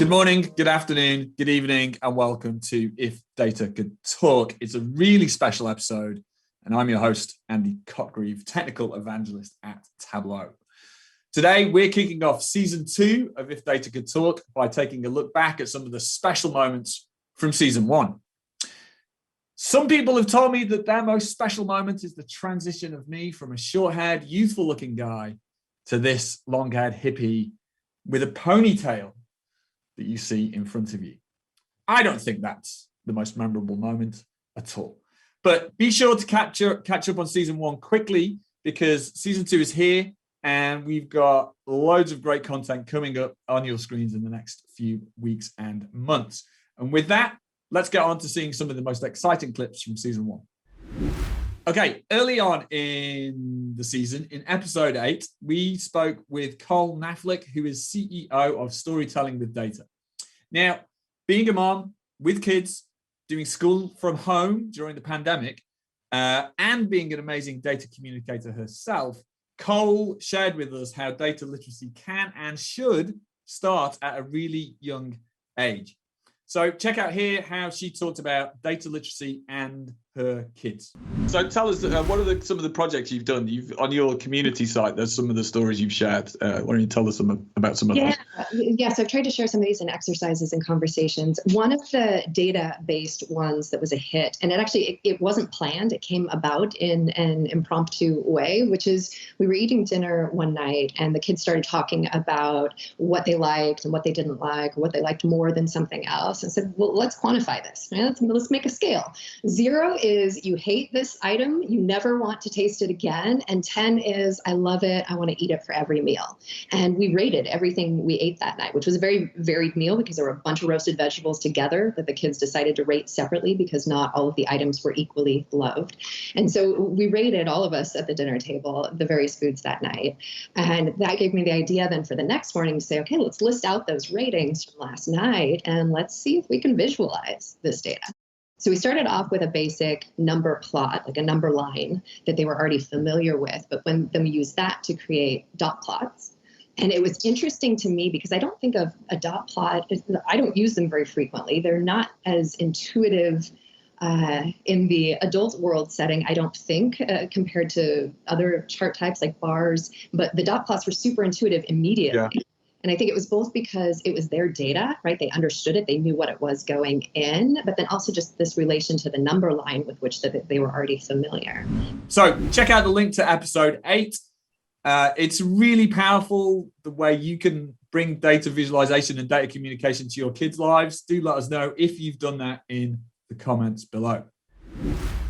Good morning, good afternoon, good evening, and welcome to If Data Could Talk. It's a really special episode, and I'm your host, Andy Cotgreave, technical evangelist at Tableau. Today, we're kicking off season 2 of If Data Could Talk by taking a look back at some of the special moments from season 1. Some people have told me that their most special moment is the transition of me from a short-haired, youthful-looking guy to this long-haired hippie with a ponytail that you see in front of you. I don't think that's the most memorable moment at all. But be sure to catch up on season 1 quickly, because season 2 is here and we've got loads of great content coming up on your screens in the next few weeks and months. And with that, let's get on to seeing some of the most exciting clips from season 1. Okay, early on in the season, in episode 8, we spoke with Cole Knaflic, who is CEO of Storytelling with Data. Now, being a mom with kids, doing school from home during the pandemic, and being an amazing data communicator herself, Cole shared with us how data literacy can and should start at a really young age. So check out here how she talked about data literacy and her kids. So tell us, what are some of the projects you've done? On your community site, there's some of the stories you've shared. Why don't you tell us about some of those? Yeah, so I've tried to share some of these in exercises and conversations. One of the data-based ones that was a hit, and it wasn't planned, it came about in an impromptu way, which is we were eating dinner one night and the kids started talking about what they liked and what they didn't like, or what they liked more than something else, and said, well, let's quantify this. Right? Let's make a scale. 0 is you hate this item, you never want to taste it again, and 10 is I love it, I want to eat it for every meal. And we rated everything we ate that night, which was a very varied meal because there were a bunch of roasted vegetables together that the kids decided to rate separately because not all of the items were equally loved. And so we rated, all of us at the dinner table, the various foods that night. And that gave me the idea then for the next morning to say, okay, let's list out those ratings from last night and let's see if we can visualize this data. So we started off with a basic number plot, like a number line that they were already familiar with, but then we used that to create dot plots. And it was interesting to me because I don't think of a dot plot, I don't use them very frequently. They're not as intuitive in the adult world setting, I don't think, compared to other chart types like bars, but the dot plots were super intuitive immediately. Yeah. And I think it was both because it was their data, right? They understood it, they knew what it was going in, but then also just this relation to the number line with which they were already familiar. So check out the link to episode 8. It's really powerful the way you can bring data visualization and data communication to your kids' lives. Do let us know if you've done that in the comments below.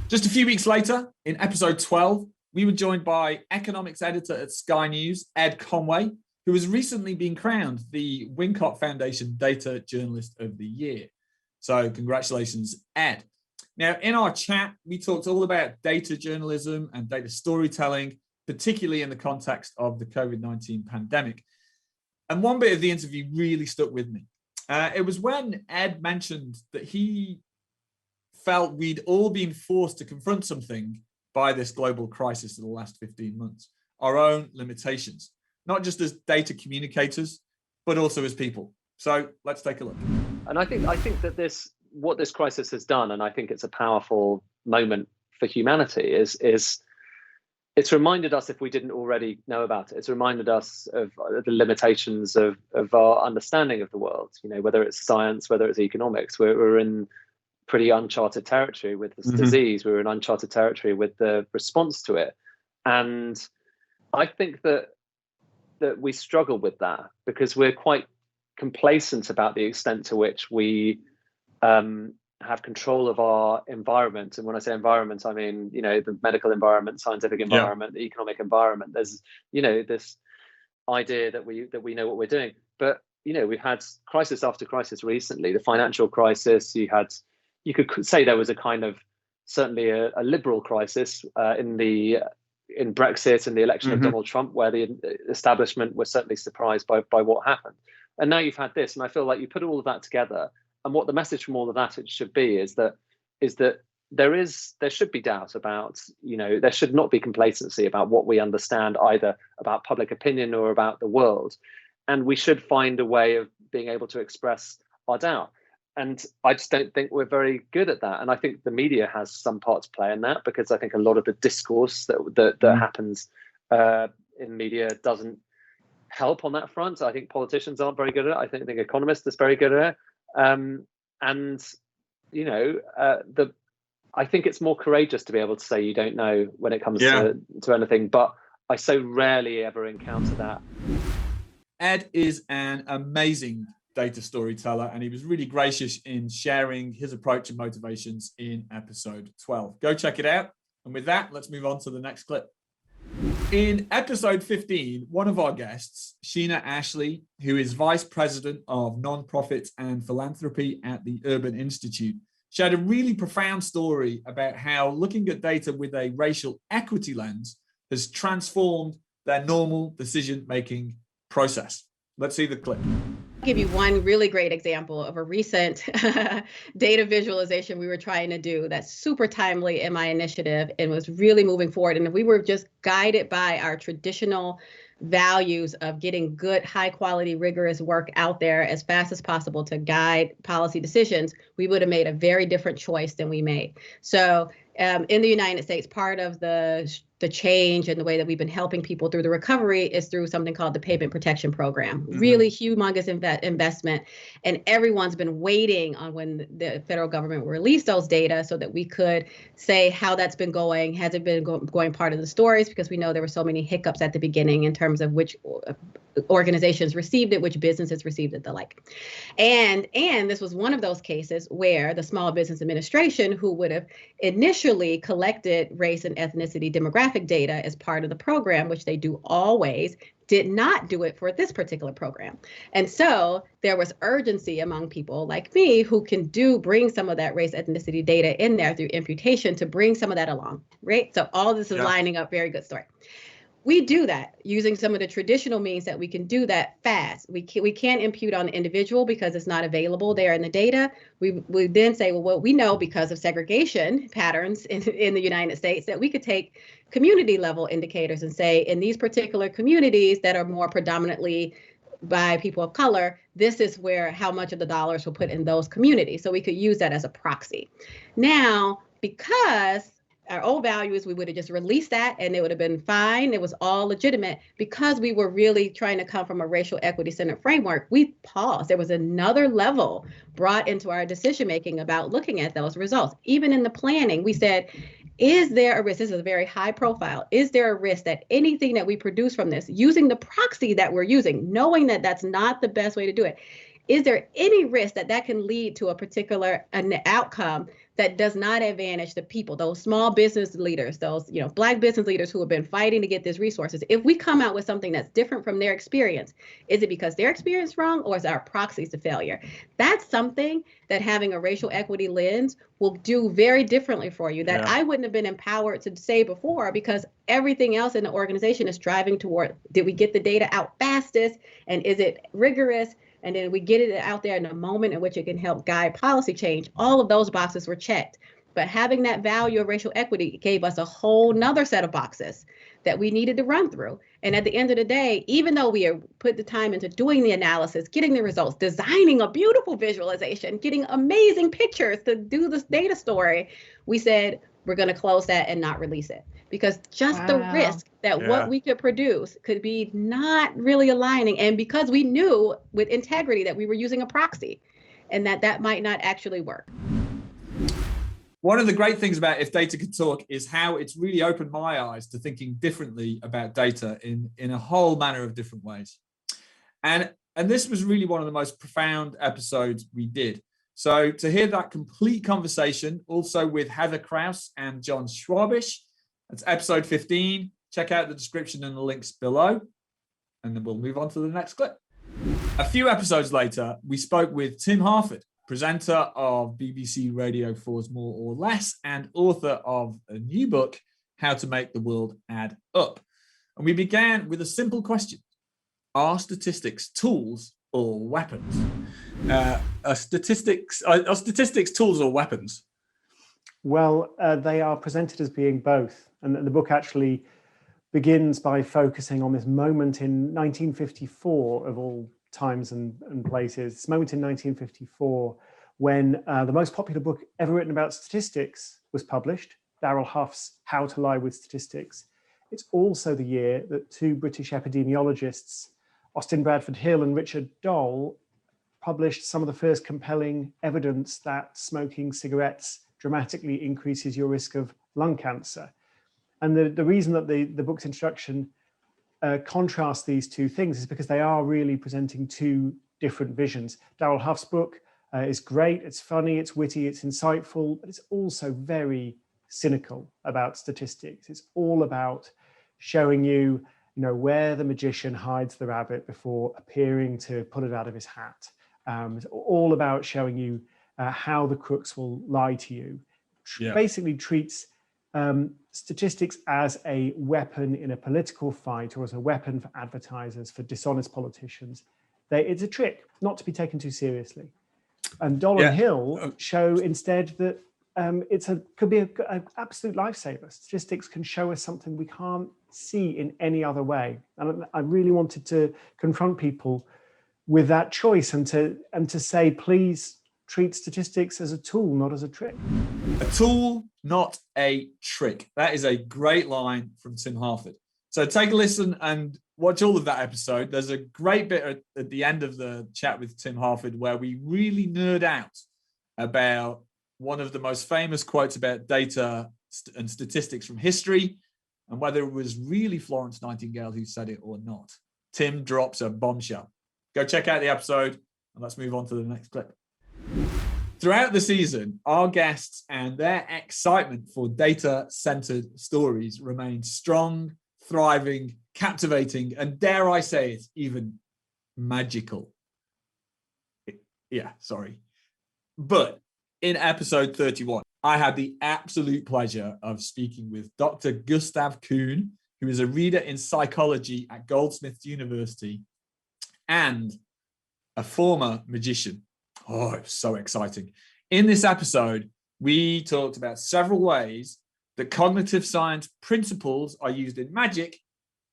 Just a few weeks later, in episode 12, we were joined by economics editor at Sky News, Ed Conway, who has recently been crowned the Wincott Foundation Data Journalist of the Year. So congratulations, Ed. Now, in our chat, we talked all about data journalism and data storytelling, particularly in the context of the COVID-19 pandemic. And one bit of the interview really stuck with me. It was when Ed mentioned that he felt we'd all been forced to confront something by this global crisis of the last 15 months, our own limitations, not just as data communicators, but also as people. So let's take a look. And I think that what this crisis has done, and I think it's a powerful moment for humanity, is it's reminded us, if we didn't already know about it, it's reminded us of the limitations of our understanding of the world. You know, whether it's science, whether it's economics, we're in pretty uncharted territory with this disease. We're in uncharted territory with the response to it. And I think that we struggle with that because we're quite complacent about the extent to which we have control of our environment. And when I say environment, I mean, you know, the medical environment, scientific environment, the economic environment. There's, you know, this idea that we know what we're doing. But, you know, we've had crisis after crisis recently. The financial crisis, you could say there was a kind of, certainly a liberal crisis in Brexit and the election of Donald Trump, where the establishment was certainly surprised by what happened. And now you've had this, and I feel like you put all of that together, and what the message from all of that it should be is that there should be doubt about, you know, there should not be complacency about what we understand either about public opinion or about the world. And we should find a way of being able to express our doubt. And I just don't think we're very good at that. And I think the media has some part to play in that, because I think a lot of the discourse that happens in media doesn't help on that front. I think politicians aren't very good at it. I think economists are very good at it. And you know, I think it's more courageous to be able to say you don't know when it comes to anything. But I so rarely ever encounter that. Ed is an amazing data storyteller, and he was really gracious in sharing his approach and motivations in episode 12. Go check it out. And with that, let's move on to the next clip. In episode 15, one of our guests, Shena Ashley, who is Vice President of Nonprofits and Philanthropy at the Urban Institute, shared a really profound story about how looking at data with a racial equity lens has transformed their normal decision-making process. Let's see the clip. I'll give you one really great example of a recent data visualization we were trying to do that's super timely in my initiative and was really moving forward. And if we were just guided by our traditional values of getting good, high quality, rigorous work out there as fast as possible to guide policy decisions, we would have made a very different choice than we made. So in the United States, part of the change and the way that we've been helping people through the recovery is through something called the Payment Protection Program. Mm-hmm. Really humongous investment. And everyone's been waiting on when the federal government will release those data so that we could say how that's been going. Has it been going part of the stories? Because we know there were so many hiccups at the beginning in terms of which organizations received it, which businesses received it, the like. And this was one of those cases where the Small Business Administration, who would have initially collected race and ethnicity demographic data as part of the program, which they do always, did not do it for this particular program. And so there was urgency among people like me who can bring some of that race ethnicity data in there through imputation to bring some of that along, right? So all this is lining up, very good story. We do that using some of the traditional means that we can do that fast. We can't impute on the individual because it's not available there in the data. We then say, well, we know because of segregation patterns in the United States that we could take community level indicators and say, in these particular communities that are more predominantly by people of color, this is how much of the dollars were put in those communities. So we could use that as a proxy. Now, because our old values, we would have just released that and it would have been fine. It was all legitimate. Because we were really trying to come from a racial equity centered framework, we paused. There was another level brought into our decision making about looking at those results. Even in the planning, we said, is there a risk? This is a very high profile. Is there a risk that anything that we produce from this, using the proxy that we're using, knowing that that's not the best way to do it, is there any risk that can lead to a particular outcome that does not advantage the people, those small business leaders, those Black business leaders who have been fighting to get these resources? If we come out with something that's different from their experience, is it because their experience is wrong, or is our proxies to failure? That's something that having a racial equity lens will do very differently for you that I wouldn't have been empowered to say before, because everything else in the organization is driving toward, did we get the data out fastest, and is it rigorous? And then we get it out there in a moment in which it can help guide policy change. All of those boxes were checked. But having that value of racial equity gave us a whole nother set of boxes that we needed to run through. And at the end of the day, even though we put the time into doing the analysis, getting the results, designing a beautiful visualization, getting amazing pictures to do this data story, we said, we're going to close that and not release it. Because just the risk that what we could produce could be not really aligning. And because we knew with integrity that we were using a proxy and that might not actually work. One of the great things about If Data Could Talk is how it's really opened my eyes to thinking differently about data in a whole manner of different ways. And this was really one of the most profound episodes we did. So to hear that complete conversation, also with Heather Kraus and John Schwabish, that's episode 15. Check out the description and the links below. And then we'll move on to the next clip. A few episodes later, we spoke with Tim Harford, presenter of BBC Radio 4's More or Less and author of a new book, How to Make the World Add Up. And we began with a simple question. Are statistics tools or weapons? Are statistics tools or weapons? Well, they are presented as being both. And the book actually begins by focusing on this moment in 1954 of all times and places. This moment in 1954, when the most popular book ever written about statistics was published, Darrell Huff's How to Lie with Statistics. It's also the year that two British epidemiologists, Austin Bradford Hill and Richard Dole, published some of the first compelling evidence that smoking cigarettes dramatically increases your risk of lung cancer. And the reason that the book's introduction contrasts these two things is because they are really presenting two different visions. Darrell Huff's book is great, it's funny, it's witty, it's insightful, but it's also very cynical about statistics. It's all about showing you, where the magician hides the rabbit before appearing to pull it out of his hat. It's all about showing you how the crooks will lie to you. Basically treats statistics as a weapon in a political fight or as a weapon for advertisers, for dishonest politicians. It's a trick not to be taken too seriously. And Dole and Hill show instead that could be an absolute lifesaver. Statistics can show us something we can't see in any other way. And I really wanted to confront people with that choice and to say, please treat statistics as a tool, not as a trick. A tool, not a trick. That is a great line from Tim Harford. So take a listen and watch all of that episode. There's a great bit at the end of the chat with Tim Harford where we really nerd out about one of the most famous quotes about data and statistics from history and whether it was really Florence Nightingale who said it or not. Tim drops a bombshell. Go check out the episode and let's move on to the next clip. Throughout the season, our guests and their excitement for data-centered stories remained strong, thriving, captivating, and dare I say it, even magical. But in episode 31, I had the absolute pleasure of speaking with Dr. Gustav Kuhn, who is a reader in psychology at Goldsmiths University and a former magician. Oh, it was so exciting. In this episode, we talked about several ways that cognitive science principles are used in magic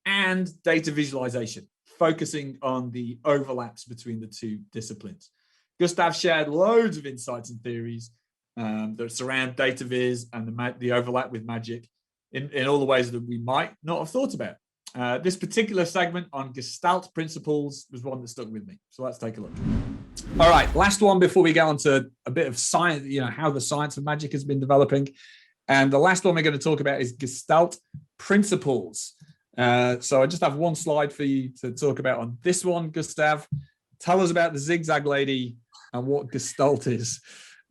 and data visualization, focusing on the overlaps between the two disciplines. Gustav shared loads of insights and theories that surround data viz and the overlap with magic in all the ways that we might not have thought about. This particular segment on Gestalt principles was one that stuck with me. So let's take a look. All right, last one before we get on to a bit of science, how the science of magic has been developing. And the last one we're going to talk about is Gestalt principles. So I just have one slide for you to talk about on this one, Gustav. Tell us about the zigzag lady and what Gestalt is.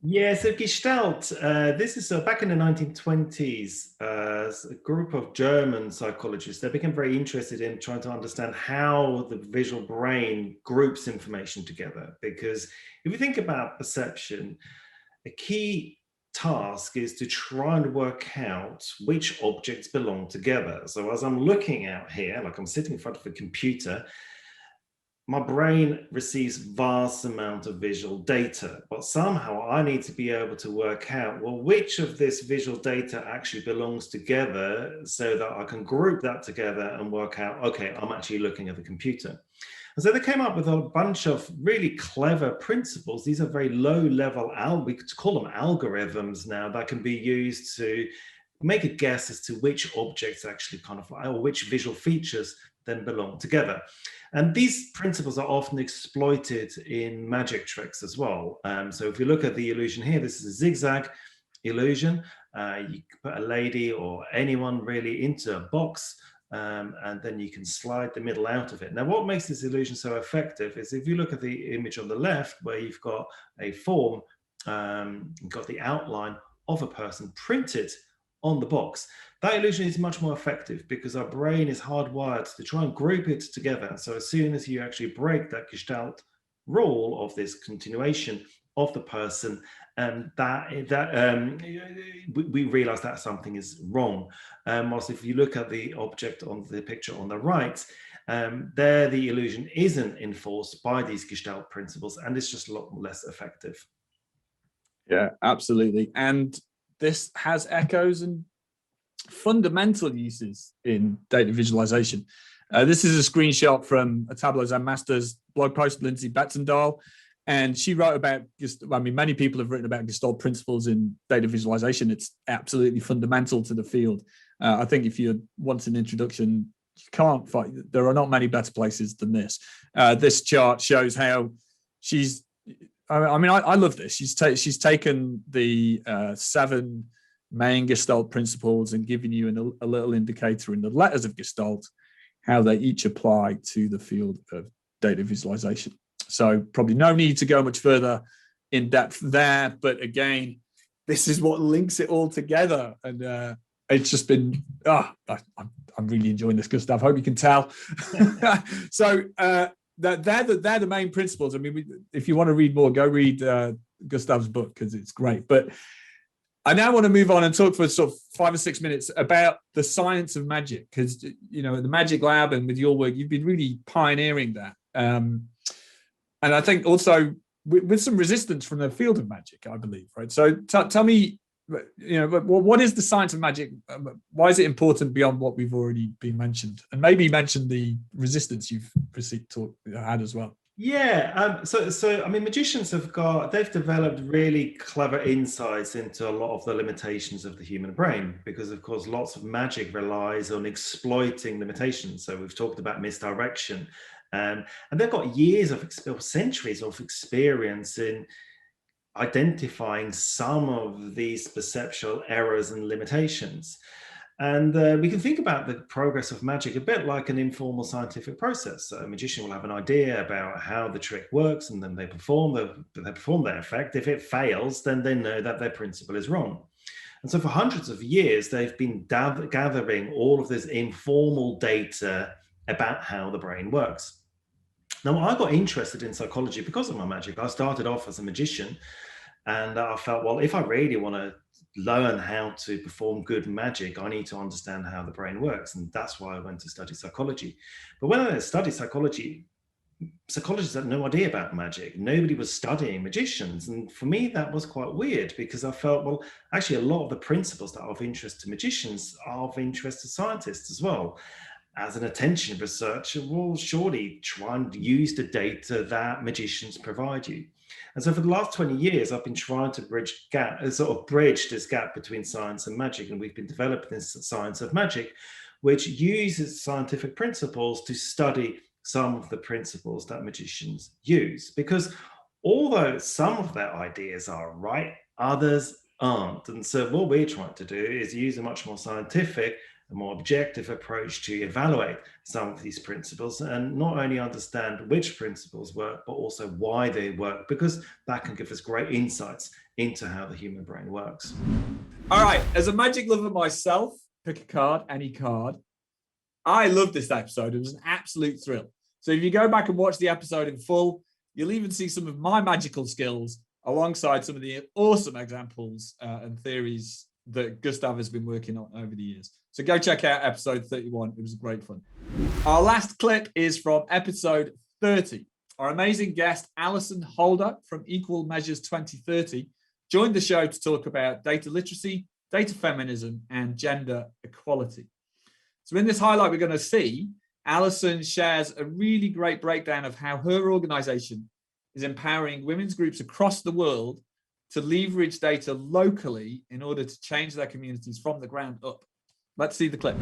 Yeah, so Gestalt, this is back in the 1920s, a group of German psychologists, they became very interested in trying to understand how the visual brain groups information together. Because if you think about perception, a key task is to try and work out which objects belong together. So as I'm looking out here, like I'm sitting in front of a computer, my brain receives vast amount of visual data, but somehow I need to be able to work out, well, which of this visual data actually belongs together so that I can group that together and work out, okay, I'm actually looking at the computer. And so they came up with a bunch of really clever principles. These are very low level, we could call them algorithms now, that can be used to make a guess as to which objects actually or which visual features then belong together. And these principles are often exploited in magic tricks as well. So if you look at the illusion here, this is a zigzag illusion. You put a lady or anyone really into a box, and then you can slide the middle out of it. Now, what makes this illusion so effective is if you look at the image on the left, where you've got a form, you've got the outline of a person printed on the box. That illusion is much more effective because our brain is hardwired to try and group it together. So as soon as you actually break that Gestalt rule of this continuation of the person, we realize that something is wrong. Whilst if you look at the object on the picture on the right, there the illusion isn't enforced by these Gestalt principles, and it's just a lot less effective. Yeah, absolutely. And this has echoes and fundamental uses in data visualization. This is a screenshot from a Tableau Zen Masters blog post, Lindsay Betzendahl, and she wrote about, many people have written about Gestalt principles in data visualization. It's absolutely fundamental to the field. I think if you want an introduction, you can't find, there are not many better places than this. This chart shows how she's, I love this. She's taken the 7 main Gestalt principles and given you a little indicator in the letters of Gestalt, how they each apply to the field of data visualization. So probably no need to go much further in depth there, but again, this is what links it all together. And it's just been, I'm really enjoying this, Gustav. Hope you can tell. So they're the main principles. I mean, if you want to read more, go read Gustav's book, because it's great. But I now want to move on and talk for sort of 5 or 6 minutes about the science of magic, because, the Magic Lab and with your work, you've been really pioneering that. And I think also with some resistance from the field of magic, I believe, right? So tell me, what is the science of magic? Why is it important beyond what we've already been mentioned? And maybe mention the resistance you've had as well. Yeah, so I mean, magicians they've developed really clever insights into a lot of the limitations of the human brain, because of course lots of magic relies on exploiting limitations. So we've talked about misdirection, and they've got centuries of experience in identifying some of these perceptual errors and limitations. And we can think about the progress of magic a bit like an informal scientific process. So a magician will have an idea about how the trick works, and then they perform their effect. If it fails, then they know that their principle is wrong. And so for hundreds of years, they've been gathering all of this informal data about how the brain works. Now, I got interested in psychology because of my magic. I started off as a magician, and I felt, well, if I really want to learn how to perform good magic, I need to understand how the brain works. And that's why I went to study psychology. But when I studied psychology, psychologists had no idea about magic. Nobody was studying magicians. And for me, that was quite weird, because I felt, well, actually, a lot of the principles that are of interest to magicians are of interest to scientists as well. As an attention researcher, will surely try and use the data that magicians provide you. And so for the last 20 years, I've been trying to bridge this gap between science and magic. And we've been developing this science of magic, which uses scientific principles to study some of the principles that magicians use. Because although some of their ideas are right, others aren't. And so what we're trying to do is use a much more scientific, a more objective approach to evaluate some of these principles, and not only understand which principles work, but also why they work, because that can give us great insights into how the human brain works. All right, as a magic lover myself, pick a card, any card. I love this episode. It was an absolute thrill. So if you go back and watch the episode in full, you'll even see some of my magical skills alongside some of the awesome examples and theories that Gustav has been working on over the years. So go check out episode 31. It was great fun. Our last clip is from episode 30. Our amazing guest, Alison Holder from Equal Measures 2030, joined the show to talk about data literacy, data feminism, and gender equality. So in this highlight, we're going to see Alison shares a really great breakdown of how her organization is empowering women's groups across the world to leverage data locally in order to change their communities from the ground up. Let's see the clip.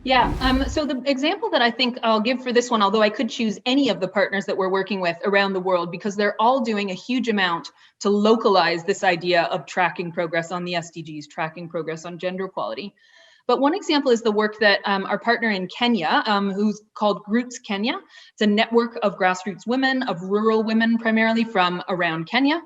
Yeah, so the example that I think I'll give for this one, although I could choose any of the partners that we're working with around the world, because they're all doing a huge amount to localize this idea of tracking progress on the SDGs, tracking progress on gender equality. But one example is the work that our partner in Kenya, who's called Roots Kenya. It's a network of grassroots women, of rural women primarily from around Kenya.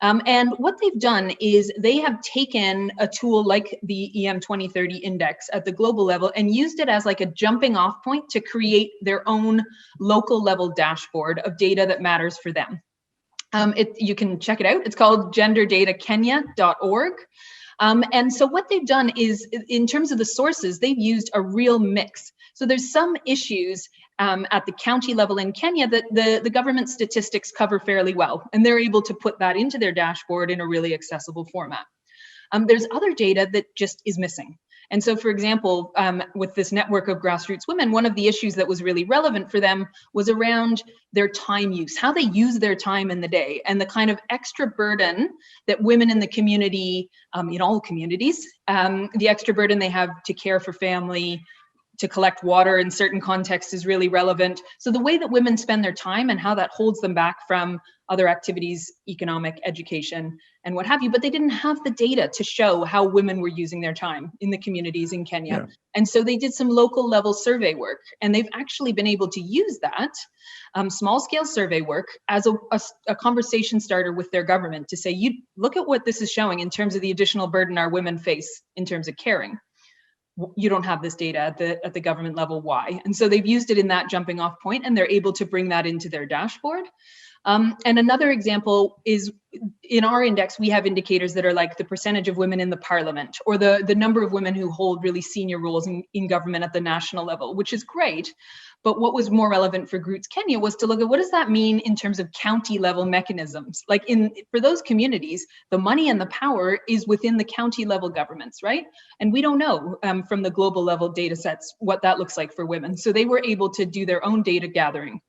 And what they've done is they have taken a tool like the EM 2030 index at the global level and used it as like a jumping off point to create their own local level dashboard of data that matters for them. You can check it out. It's called genderdatakenya.org. And so what they've done is, in terms of the sources, they've used a real mix. So there's some issues at the county level in Kenya that the government statistics cover fairly well, and they're able to put that into their dashboard in a really accessible format. There's other data that just is missing. And so, for example, with this network of grassroots women, one of the issues that was really relevant for them was around their time use, how they use their time in the day, and the kind of extra burden that women in the community, in all communities, the extra burden they have to care for family, to collect water in certain contexts is really relevant. So the way that women spend their time and how that holds them back from other activities, economic, education, and what have you, but they didn't have the data to show how women were using their time in the communities in Kenya. Yeah. And so they did some local level survey work, and they've actually been able to use that small scale survey work as a conversation starter with their government to say, you look at what this is showing in terms of the additional burden our women face in terms of caring. You don't have this data at the government level, why? And so they've used it in that jumping off point, and they're able to bring that into their dashboard. And another example is in our index, we have indicators that are like the percentage of women in the parliament, or the number of women who hold really senior roles in government at the national level, which is great. But what was more relevant for Groots Kenya was to look at what does that mean in terms of county level mechanisms? Like for those communities, the money and the power is within the county level governments, right? And we don't know from the global level data sets what that looks like for women. So they were able to do their own data gathering.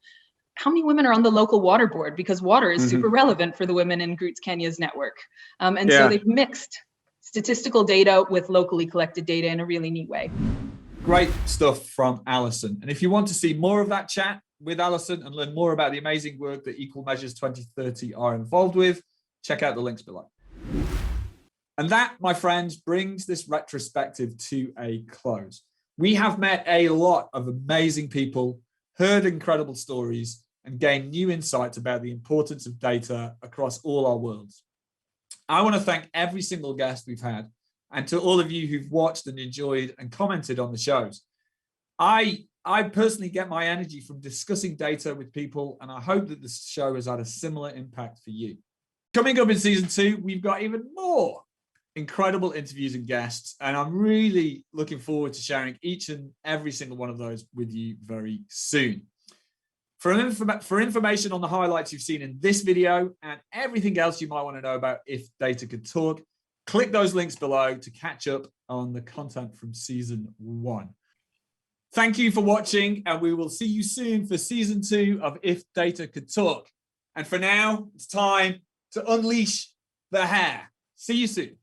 How many women are on the local water board? Because water is super relevant for the women in Groots Kenya's network. So they've mixed statistical data with locally collected data in a really neat way. Great stuff from Alison. And if you want to see more of that chat with Alison and learn more about the amazing work that Equal Measures 2030 are involved with, check out the links below. And that, my friends, brings this retrospective to a close. We have met a lot of amazing people, heard incredible stories, and gained new insights about the importance of data across all our worlds. I want to thank every single guest we've had, and to all of you who've watched and enjoyed and commented on the shows. I personally get my energy from discussing data with people, and I hope that this show has had a similar impact for you. Coming up in season 2, we've got even more incredible interviews and guests, and I'm really looking forward to sharing each and every single one of those with you very soon. For information on the highlights you've seen in this video and everything else you might want to know about If Data Could Talk, click those links below to catch up on the content from season 1. Thank you for watching, and we will see you soon for season 2 of If Data Could Talk. And for now, it's time to unleash the hair. See you soon.